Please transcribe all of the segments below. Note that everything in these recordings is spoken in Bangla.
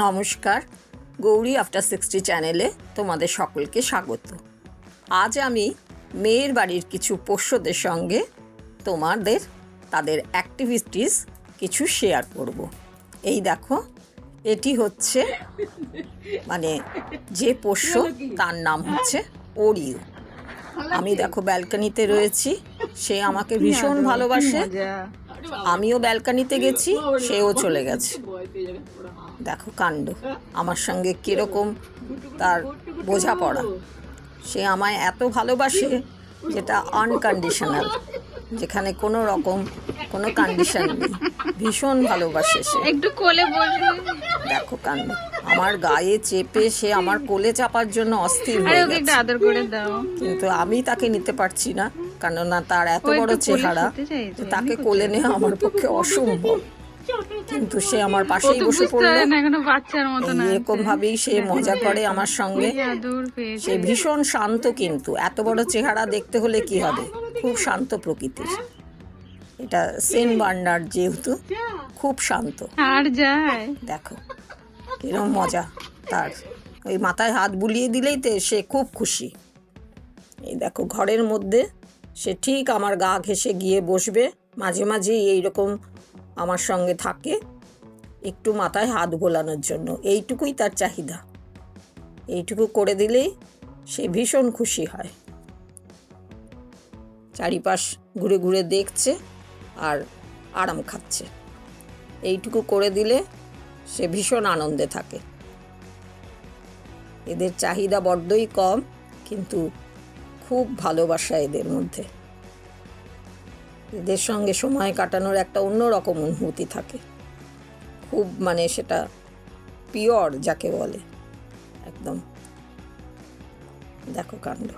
নমস্কার, গৌরী আফটার 60 চ্যানেলে তোমাদের সকলকে স্বাগত। আজ আমি মেয়ের বাড়ির কিছু পোষ্যদের সঙ্গে তাদের অ্যাক্টিভিটিস কিছু শেয়ার করব। এই দেখো, এটি হচ্ছে যে পোষ্য, তার নাম হচ্ছে ওরিও। আমি দেখো ব্যালকনিতে রয়েছি, সে আমাকে ভীষণ ভালোবাসে। আমিও ব্যালকনিতে গেছি, সেও চলে গেছে। দেখো কাণ্ড, আমার সঙ্গে কীরকম তার বোঝাপড়া। সে আমায় এত ভালোবাসে, যেটা আনকন্ডিশনাল, যেখানে কোনো রকম কোনো কন্ডিশন নেই। ভীষণ ভালোবাসে সে। একটু কোলে বসবে। দেখো কাণ্ড, আমার গায়ে চেপে সে আমার কোলে চাপার জন্য অস্থির হয়ে গেছে। একটু আদর করে দাও। কিন্তু আমি তাকে নিতে পারছি না, কেননা তার এত বড় চেহারা যে তাকে কোলে নেওয়া আমার পক্ষে অসম্ভব। কিন্তু সে আমার পাশেই বসে পড়লো। এরকম ভাবেই সে মজা করে আমার সঙ্গে। সে ভীষণ শান্ত, কিন্তু এত বড় চেহারা দেখতে হলে কি হবে, খুব শান্ত প্রকৃতির। এটা সেন্ট বার্নার্ড, যেহেতু খুব শান্ত। আর যায় দেখো কিরম মজা তার। ওই মাথায় হাত বুলিয়ে দিলেই তো সে খুব খুশি। এই দেখো, ঘরের মধ্যে সে ঠিক আমার গা ঘেঁষে গিয়ে বসবে। মাঝে মাঝেই এইরকম আমার সঙ্গে থাকে, একটু মাথায় হাত বোলানোর জন্য। এইটুকুই তার চাহিদা। এইটুকু করে দিলেই সে ভীষণ খুশি হয়। চারিপাশ ঘুরে ঘুরে দেখছে আর আরাম খাচ্ছে। এইটুকু করে দিলে সে ভীষণ আনন্দে থাকে। এদের চাহিদা বড্ডই কম, কিন্তু খুব ভালোবাসা এদের মধ্যে। এদের সঙ্গে সময় কাটানোর একটা অন্যরকম অনুভূতি থাকে। খুব সেটা পিওর যাকে বলে, একদম। দেখো কাণ্ড,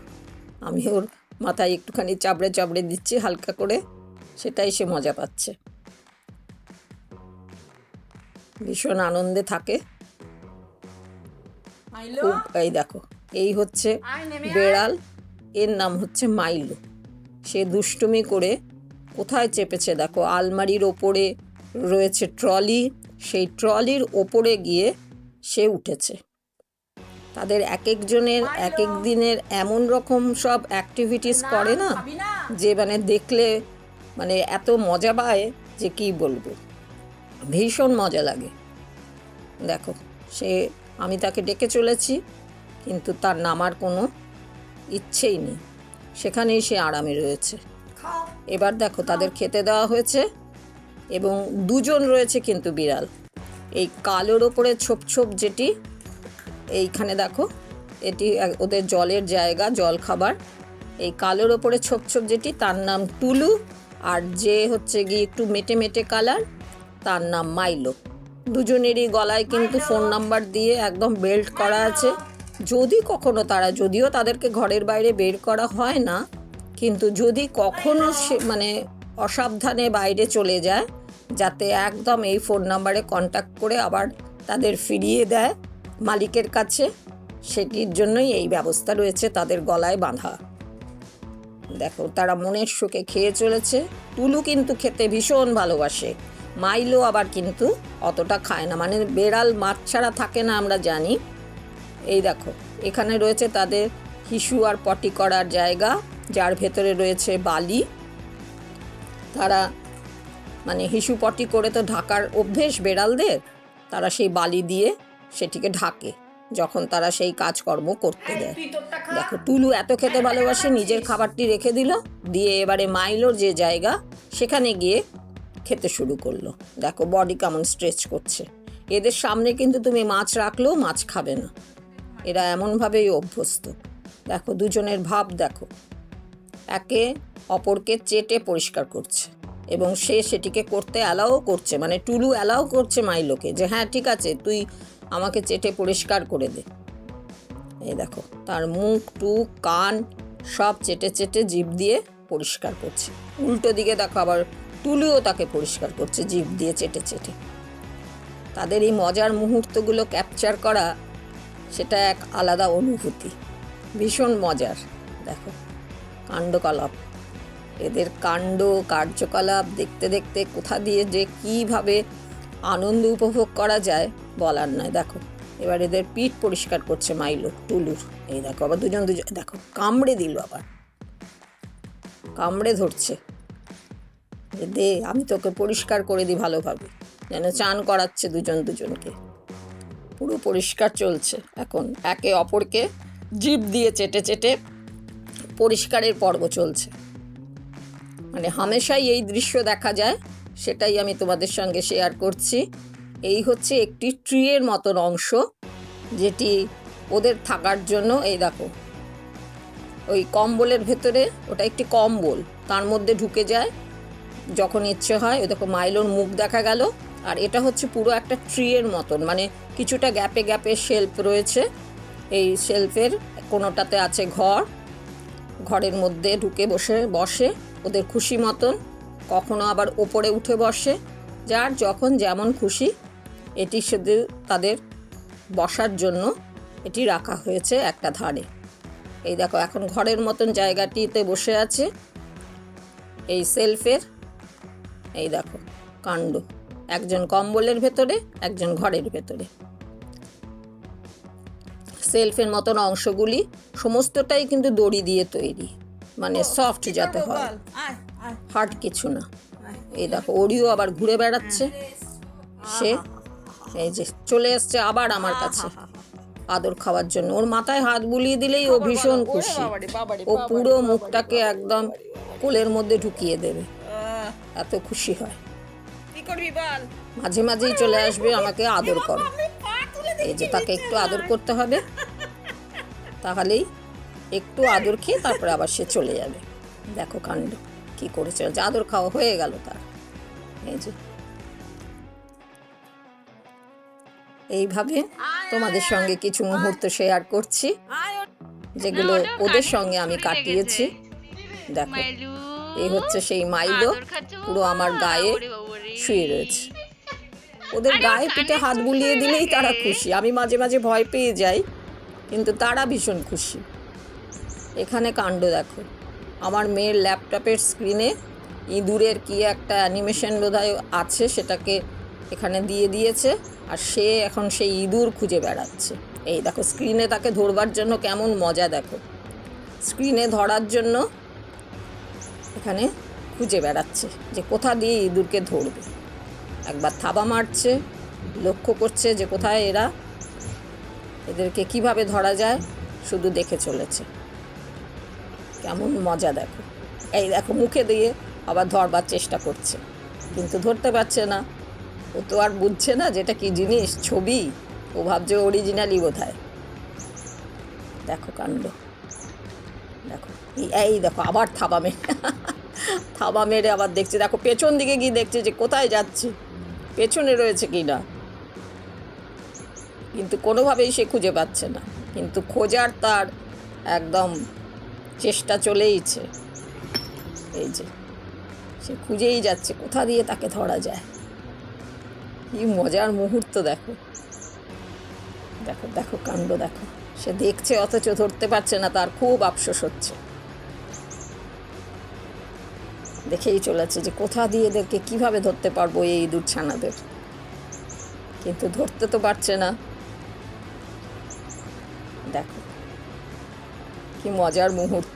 আমি ওর মাথায় একটুখানি চাবড়ে চাবড়ে দিচ্ছি হালকা করে, সেটাই সে মজা পাচ্ছে। ভীষণ আনন্দে থাকে। খুব। এই দেখো, এই হচ্ছে বেড়াল, এর নাম হচ্ছে মাইলো। সে দুষ্টুমি করে কোথায় চেপেছে দেখো, আলমারির ওপরে রয়েছে ট্রলি, সেই ট্রলির ওপরে গিয়ে সে উঠেছে। তাদের এক একজনের এক এক দিনের এমন রকম সব অ্যাক্টিভিটিস করে না, যে দেখলে এত মজা পায় যে কি বলবো, ভীষণ মজা লাগে। দেখো, আমি তাকে ডেকে চলেছি, কিন্তু তার নামার কোনো ইচ্ছেই নেই, সেখানেই সে আরামে রয়েছে। এবার দেখো, তাদের খেতে দেওয়া হয়েছে এবং দুজন রয়েছে কিন্তু বিড়াল। এই কালোর ওপরে ছোপ ছোপ যেটি, এইখানে দেখো, এটি ওদের জলের জায়গা, জল খাবার। এই কালোর ওপরে ছোপ ছোপ যেটি, তার নাম টুলু। আর যে হচ্ছে গিয়ে একটু মেটে মেটে কালার, তার নাম মাইলো। দুজনেরই গলায় কিন্তু ফোন নাম্বার দিয়ে একদম বেল্ট করা আছে। যদি কখনো তারা, যদিও তাদেরকে ঘরের বাইরে বের করা হয় না, কিন্তু যদি কখনো সে অসাবধানে বাইরে চলে যায়, যাতে একদম এই ফোন নাম্বারে কন্ট্যাক্ট করে আবার তাদের ফিরিয়ে দেয় মালিকের কাছে, সেটির জন্যই এই ব্যবস্থা রয়েছে তাদের গলায় বাঁধা। দেখো, তারা মনের সুখে খেয়ে চলেছে। টুলু কিন্তু খেতে ভীষণ ভালোবাসে, মাইলো আবার কিন্তু অতটা খায় না। বেড়াল মাছ ছাড়া থাকে না, আমরা জানি। এই দেখো, এখানে রয়েছে তাদের হিসু আর পটি করার জায়গা, যার ভেতরে রয়েছে বালি। তারা হিসু পটি করে তো ঢাকার অভ্যেস বেড়ালদের, তারা সেই বালি দিয়ে সেটিকে ঢাকে যখন তারা সেই কাজকর্ম করতে দেয়। দেখো, টুলু এত খেতে ভালোবাসে, নিজের খাবারটি রেখে দিল, দিয়ে এবারে মাইলোর যে জায়গা সেখানে গিয়ে খেতে শুরু করলো। দেখো বডি কেমন স্ট্রেচ করছে। এদের সামনে কিন্তু তুমি মাছ রাখলেও মাছ খাবে না, এরা এমনভাবেই অভ্যস্ত। দেখো দুজনের ভাব দেখো, একে অপরকে চেটে পরিষ্কার করছে, এবং সে সেটিকে করতে অ্যালাও করছে। টুলু অ্যালাও করছে মাইলোকে, যে হ্যাঁ ঠিক আছে, তুই আমাকে চেটে পরিষ্কার করে দে। এই দেখো, তার মুখ টুক কান সব চেটে চেটে জিভ দিয়ে পরিষ্কার করছে। উল্টো দিকে দেখো, আবার টুলুও তাকে পরিষ্কার করছে জিভ দিয়ে চেটে চেটে। তাদের এই মজার মুহূর্তগুলো ক্যাপচার করা, সেটা এক আলাদা অনুভূতি, ভীষণ মজার। দেখো কাণ্ডকলাপ, এদের কাণ্ড কার্যকলাপ দেখতে দেখতে কোথা দিয়ে যে কীভাবে আনন্দ উপভোগ করা যায় বলার নয়। দেখো এবার এদের পিঠ পরিষ্কার করছে মাইলো টুলুর। এই দেখো আবার দুজন দেখো কামড়ে দিল, আবার কামড়ে ধরছে যে দে আমি তোকে পরিষ্কার করে দিই ভালোভাবে, যেন চান করাচ্ছে দুজনকে। পুরো পরিষ্কার চলছে এখন, একে অপরকে জিভ দিয়ে চেটে চেটে পরিষ্কারের পর্ব চলছে। মানে হামেশাই এই দৃশ্য দেখা যায়, সেটাই আমি তোমাদের সঙ্গে শেয়ার করছি। এই হচ্ছে একটি ট্রিয়ের মতন অংশ, যেটি ওদের থাকার জন্য। এই দেখো ওই কম্বলের ভেতরে, ওটা একটি কম্বল, তার মধ্যে ঢুকে যায় যখন ইচ্ছে হয়। ওই দেখো মাইলোর মুখ দেখা গেল। আর এটা হচ্ছে পুরো একটা ট্রিয়ের মতন, মানে কিছুটা গ্যাপে গ্যাপে শেলফ রয়েছে। এই শেলফের কোনোটাতে আছে ঘর, ঘরের মধ্যে ঢুকে বসে ওদের খুশি মতন। কখনো আবার ওপরে উঠে বসে, যার যখন যেমন খুশি। এটি শুধু তাদের বসার জন্য এটি রাখা হয়েছে একটা ধারে। এই দেখো এখন ঘরের মতন জায়গাটিতে বসে আছে এই সেলফের। এই দেখো কাণ্ড, একজন কম্বলের ভেতরে, একজন ঘরের ভেতরে। সেলফের মতন অংশগুলি সমস্তটাই কিন্তু দড়ি দিয়ে তৈরি, মানে সফট যাতে হয়, হার্ড কিছু না। এই দেখো ওরিও আবার ঘুরে বেড়াচ্ছে, সে এই যে চলে এসছে আবার আমার কাছে আদর খাওয়ার জন্য। ওর মাথায় হাত বুলিয়ে দিলেই ও ভীষণ খুশি, ও পুরো মুখটাকে একদম কোলের মধ্যে ঢুকিয়ে দেবে, এত খুশি হয়। মাঝে মাঝেই চলে আসবে আমাকে আদর করো। এই যে তাকে একটু আদর করতে হবে, তাহলেই একটু আদর খেয়ে তারপরে আবার সে চলে যাবে। দেখো কাণ্ড কি করে চলছে, আদর খাওয়া হয়ে গেল তার। এই যে এইভাবে তোমাদের সঙ্গে কিছু মুহূর্ত শেয়ার করছি, যেগুলো ওদের সঙ্গে আমি কাটিয়েছি। দেখো এই হচ্ছে সেই মাইলো, পুরো আমার গায়ে শুয়ে রয়েছে। ওদের গায়ে পিঠে হাত বুলিয়ে দিলেই তারা খুশি। আমি মাঝে মাঝে ভয় পেয়ে যাই, কিন্তু তারা ভীষণ খুশি। এখানে কাণ্ড দেখো, আমার মেয়ের ল্যাপটপের স্ক্রিনে ইঁদুরের কি একটা অ্যানিমেশন বোধহয় আছে, সেটাকে এখানে দিয়ে দিয়েছে। আর সে এখন সেই ইঁদুর খুঁজে বেড়াচ্ছে। এই দেখো স্ক্রিনে তাকে ধরবার জন্য কেমন মজা, দেখো স্ক্রিনে ধরার জন্য এখানে খুঁজে বেড়াচ্ছে যে কোথা দিয়ে ইঁদুরকে ধরবে। একবার থাবা মারছে, লক্ষ্য করছে যে কোথায় এদেরকে কিভাবে ধরা যায়, শুধু দেখে চলেছে। কেমন মজা দেখো। এই দেখো মুখে দিয়ে আবার ধরবার চেষ্টা করছে, কিন্তু ধরতে পারছে না। ও তো আর বুঝছে না যেটা কি জিনিস, ছবি। ও ভাবছে অরিজিনালি বোধহয়। দেখো কাণ্ড, দেখো এই দেখো আবার থাবা মেরে আবার দেখছে। দেখো পেছন দিকে গিয়ে দেখছে যে কোথায় যাচ্ছে, পেছনে রয়েছে কি না, কিন্তু কোনোভাবেই সে খুঁজে পাচ্ছে না। কিন্তু খোঁজার তার একদম চেষ্টা চলেইছে। এই যে সে খুঁজেই যাচ্ছে কোথা দিয়ে তাকে ধরা যায়। কি মজার মুহূর্ত দেখো, দেখো দেখো কাণ্ড দেখো। সে দেখছে অথচ ধরতে পারছে না, তার খুব আফসোস হচ্ছে। দেখেই চলেছে যে কোথা দিয়ে এদেরকে কিভাবে ধরতে পারবো এই ইঁদুর ছানাদের, কিন্তু ধরতে তো পারছে না। দেখো কি মজার মুহূর্ত,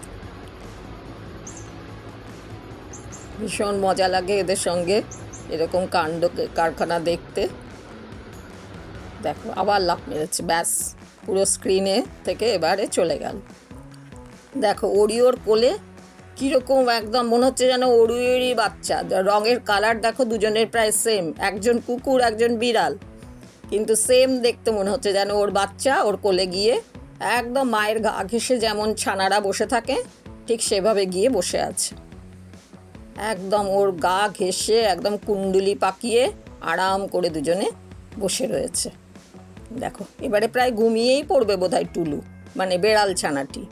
ভীষণ মজা লাগে এদের সঙ্গে এরকম কাণ্ড কারখানা দেখতে। দেখো আবার লাফ মেরেছে, ব্যাস পুরো স্ক্রিনে থেকে এবারে চলে গেল। দেখো ওরিওর কোলে কীরকম একদম মনে হচ্ছে যেন ওরিওরই বাচ্চা। রঙের কালার দেখো দুজনের প্রায় সেম, একজন কুকুর একজন বিড়াল, কিন্তু সেম দেখতে মনে হচ্ছে যেন ওর বাচ্চা ওর কোলে গিয়ে একদম মায়ের গা ঘেঁষে যেমন ছানারা বসে থাকে ঠিক সেভাবে গিয়ে বসে আছে। একদম ওর গা ঘেঁষে একদম কুণ্ডুলি পাকিয়ে আরাম করে দুজনে বসে রয়েছে। দেখো এবারে প্রায় ঘুমিয়েই পড়বে বোধহয় টুলু, মানে বেড়াল ছানাটি।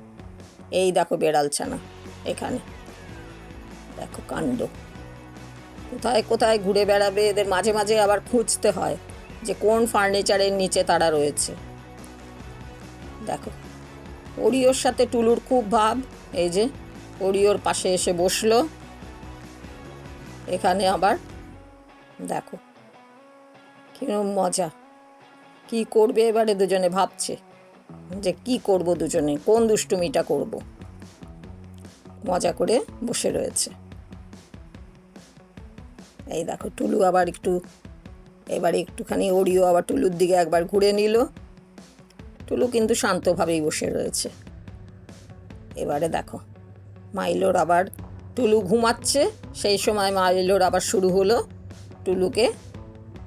এই দেখো বেড়াল ছানা এখানে, দেখো কাণ্ড কোথায় কোথায় ঘুরে বেড়াবে। এদের মাঝে মাঝে আবার খুঁজতে হয় যে কোন ফার্নিচারের নিচে তারা রয়েছে। দেখো ওরিওর সাথে টুলুর খুব ভাব। এই যে ওরিওর পাশে এসে বসলো এখানে। আবার দেখো কিরকম মজা, কি করবে এবারে দুজনে ভাবছে যে কি করব, দুজনে কোন দুষ্টুমিটা করব। মজা করে বসে রয়েছে। এই দেখো টুলু আবার এবারে একটুখানি ওড়িও আবার টুলুর দিকে একবার ঘুরে নিল। টুলু কিন্তু শান্তভাবেই বসে রয়েছে। এবারে দেখো মাইলোর আবার, টুলু ঘুমাচ্ছে সেই সময় মাইলোর আবার শুরু হলো টুলুকে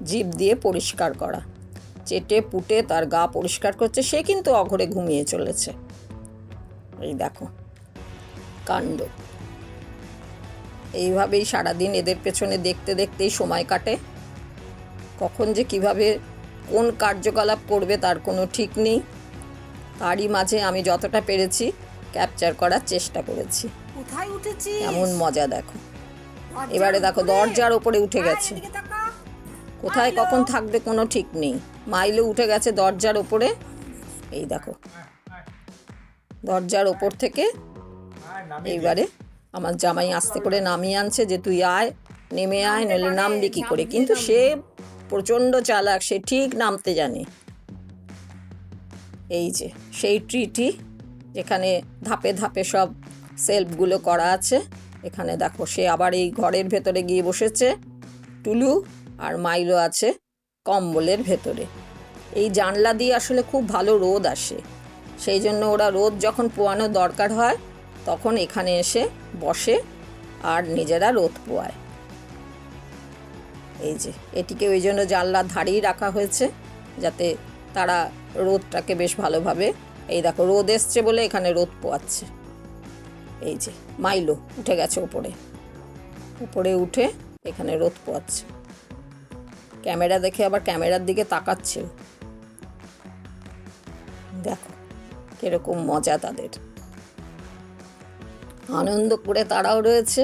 জিভ দিয়ে পরিষ্কার করা, চেটে পুটে তার গা পরিষ্কার করছে। সে কিন্তু অঘরে ঘুমিয়ে চলেছে। এই দেখো কাণ্ড। এইভাবেই সারাদিন এদের পেছনে দেখতে দেখতেই সময় কাটে। কখন যে কিভাবে কোন কার্যকলাপ করবে তার কোনো ঠিক নেই। তারই মাঝে আমি যতটা পেরেছি ক্যাপচার করার চেষ্টা করেছি। কোথায় উঠেছি? এমন মজা দেখো। এবারে দেখো দরজার ওপরে উঠে গেছে। কোথায় কখন থাকবে কোনো ঠিক নেই। মাইলো উঠে গেছে দরজার ওপরে। এই দেখো দরজার ওপর থেকে এইবারে আমার জামাই আস্তে করে নামিয়ে আনছে যে তুই আয়, নেমে আয়, নইলে নামবি কি করে। কিন্তু সে প্রচণ্ড চালাক, সে ঠিক নামতে জানে। এই যে সেই ট্রিটি যেখানে ধাপে ধাপে সব সেলফগুলো করা আছে, এখানে দেখো সে আবার এই ঘরের ভেতরে গিয়ে বসেছে। টুলু আর মাইলো আছে কম্বলের ভেতরে। এই জানলা দিয়ে আসলে খুব ভালো রোদ আসে, সেই জন্য ওরা রোদ যখন পোয়ানো দরকার হয় তখন এখানে এসে বসে আর নিজেরা রোদ পোয়ায়। এই যে এটিকে ওই জন্য জানলার ধারেই রাখা হয়েছে যাতে তারা রোদটাকে বেশ ভালোভাবে, এই দেখো রোদ এসছে বলে এখানে রোদ পোয়াচ্ছে। এই যে মাইলো উঠে গেছে উপরে উঠে এখানে রোদ পোয়াচ্ছে। ক্যামেরা দেখে আবার ক্যামেরার দিকে তাকাচ্ছে। দেখো কিরকম মজা তাদের। আনন্দ করে তারাও রয়েছে,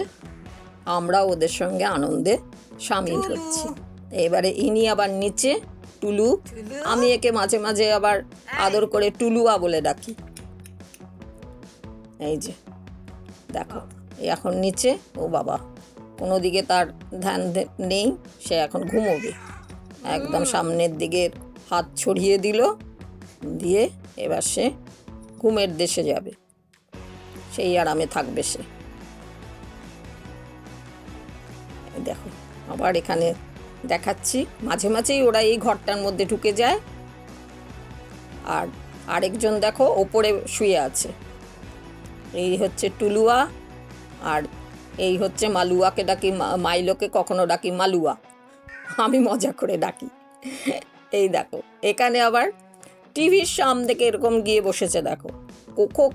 আমরাও ওদের সঙ্গে আনন্দে সামিল হচ্ছি। এবারে ইনি আবার নিচে টুলু, আমি একে মাঝে মাঝে আবার আদর করে টুলুয়া বলে ডাকি। এই যে দেখো এখন নিচে, ও বাবা কোনো দিকে তার ধ্যান নেই, সে এখন ঘুমোবে। একদম সামনের দিকে হাত ছড়িয়ে দিল, দিয়ে এবার সে ঘুমের দেশে যাবে, সেই আরামে থাকবে সে। দেখো আবার এখানে দেখাচ্ছি, মাঝে মাঝেই ওরা এই ঘরটার মধ্যে ঢুকে যায়। আর আরেকজন দেখো ওপরে শুয়ে আছে। এই হচ্ছে টুলুয়া, আর এই হচ্ছে মালুয়াকে ডাকি, মাইলোকে কখনো ডাকি মালুয়া, আমি মজা করে ডাকি। এই দেখো এখানে আবার টিভির সামনে থেকে এরকম গিয়ে বসেছে। দেখো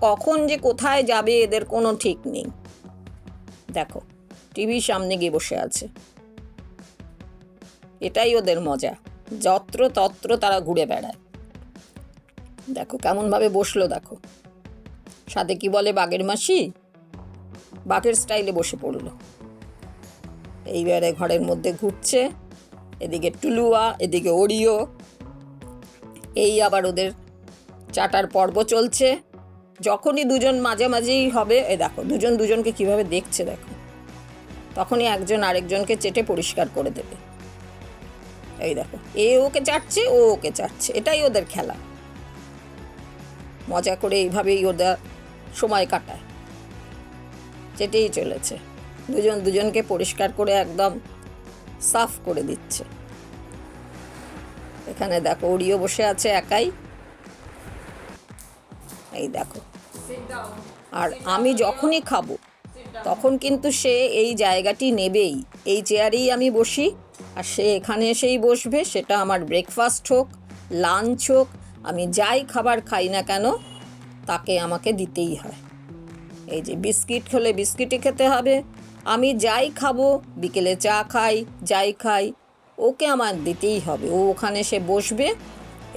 কখন যে কোথায় যাবে এদের কোনো ঠিক নেই। দেখো টিভির সামনে গিয়ে বসে আছে, এটাই ওদের মজা। যত্র তত্র তারা ঘুরে বেড়ায়। দেখো কেমনভাবে বসলো, দেখো সাথে কি বলে বাঘের মাসি, বাঘের স্টাইলে বসে পড়লো। এইবারে ঘরের মধ্যে ঘুরছে, এদিকে টুলুয়া, এদিকে ওড়িও। এই আবার ওদের চাটার পর্ব চলছে। যখনই দুজন মাঝামাঝিই হবে, এ দেখো দুজন দুজনকে কিভাবে দেখছে, দেখো তখনই একজন আরেকজনকে চেটে পরিষ্কার করে দেবে। এই দেখো এ ওকে চাটছে, ও ওকে চাটছে, এটাই ওদের খেলা। মজা করে এইভাবেই ওদের সময় কাটায়, চেটেই চলেছে। দুজন দুজনকে পরিষ্কার করে একদম সাফ করে দিচ্ছে। এখানে দেখো ওড়িও বসে আছে একাই। এই দেখো, আর আমি যখনই খাবো তখন কিন্তু সে এই জায়গাটি নেবেই, এই চেয়ারেই আমি বসি আর সে এখানে এসেই বসবে। সেটা আমার ব্রেকফাস্ট হোক, লাঞ্চ হোক, আমি যাই খাবার খাই না কেন তাকে আমাকে দিতেই হয়। এই যে বিস্কিট হলে বিস্কিটই খেতে হবে, আমি যাই খাবো, বিকেলে চা খাই, যাই খাই, ওকে আমার দিতেই হবে। ও ওখানে সে বসবে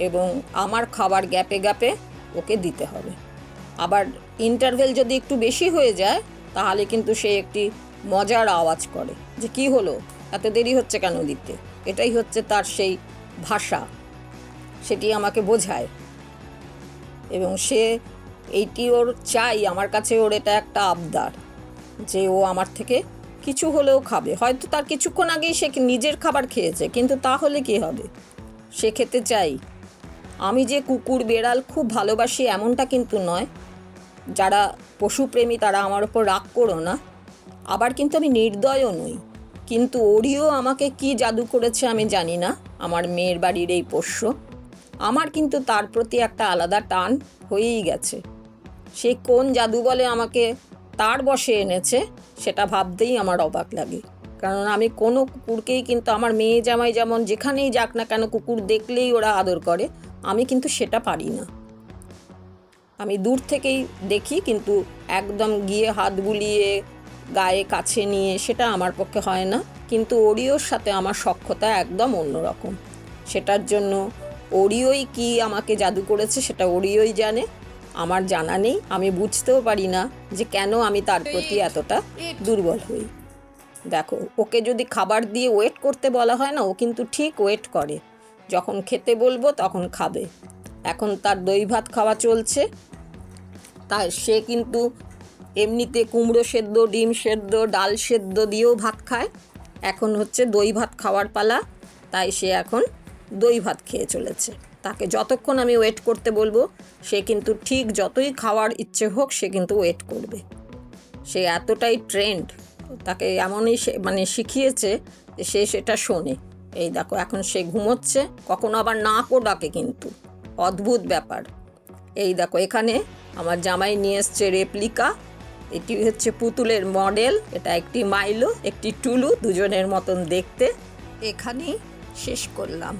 এবং আমার খাবার গ্যাপে গ্যাপে ওকে দিতে হবে। আবার ইন্টারভেল যদি একটু বেশি হয়ে যায় তাহলে কিন্তু সে একটি মজার আওয়াজ করে যে কি হলো, এত দেরি হচ্ছে কেন দিতে। এটাই হচ্ছে তার সেই ভাষা, সেটি আমাকে বোঝায়। এবং সে এইটি ওর চাই, আমার কাছে ওর এটা একটা আবদার যে ও আমার থেকে কিছু হলেও খাবে। হয়তো তার কিছুক্ষণ আগেই সে নিজের খাবার খেয়েছে, কিন্তু তাহলে কি হবে, সে খেতে চাই আমি যে কুকুর বেড়াল খুব ভালোবাসি এমনটা কিন্তু নয়। যারা পশুপ্রেমী তারা আমার ওপর রাগ করো না। আবার কিন্তু আমি নির্দয়ও নই। কিন্তু ওরিও আমাকে কি জাদু করেছে আমি জানি না, আমার মেয়ের বাড়ির এই পোষ্য। আমার কিন্তু তার প্রতি একটা আলাদা টান হয়েই গেছে। সে কোন জাদু বলে আমাকে তার বশে এনেছে সেটা ভাবতেই আমার অবাক লাগে। কারণ আমি কোনো কুকুরকেই কিন্তু, আমার মেয়ে জামাই যেমন যেখানেই যাক না কেন কুকুর দেখলেই ওরা আদর করে, আমি কিন্তু সেটা পারি না। আমি দূর থেকেই দেখি, কিন্তু একদম গিয়ে হাত বুলিয়ে গায়ে কাছে নিয়ে সেটা আমার পক্ষে হয় না। কিন্তু ওরিওর সাথে আমার সখ্যতা একদম অন্যরকম। সেটার জন্য ওরিওই কি আমাকে জাদু করেছে সেটা ওরিওই জানে, আমার জানা নেই। আমি বুঝতেও পারি না যে কেন আমি তার প্রতি এতটা দুর্বল হই। দেখো, ওকে যদি খাবার দিয়ে ওয়েট করতে বলা হয় না, ও কিন্তু ঠিক ওয়েট করে। যখন খেতে বলবো তখন খাবে। এখন তার দই ভাত খাওয়া চলছে। তাই সে কিন্তু এমনিতে কুমড়ো সেদ্ধ, ডিম সেদ্ধ, ডাল সেদ্ধ দিয়েও ভাত খায়। এখন হচ্ছে দই ভাত খাওয়ার পালা, তাই সে এখন দই ভাত খেয়ে চলেছে। তাকে যতক্ষণ আমি ওয়েট করতে বলবো সে কিন্তু ঠিক যতই খাওয়ার ইচ্ছে হোক সে কিন্তু ওয়েট করবে। সে এতটাই ট্রেন্ড, তাকে এমনই সে শিখিয়েছে যে সে সেটা শোনে। এই দেখো এখন সে ঘুমোচ্ছে, কখনো আবার নাকও ডাকে, কিন্তু অদ্ভুত ব্যাপার। এই দেখো এখানে আমার জামাই নিয়ে এসছে রেপ্লিকা। এটি হচ্ছে পুতুলের মডেল। এটা একটি মাইলো, একটি টুলু, দুজনের মতন দেখতে। এখানেই শেষ করলাম।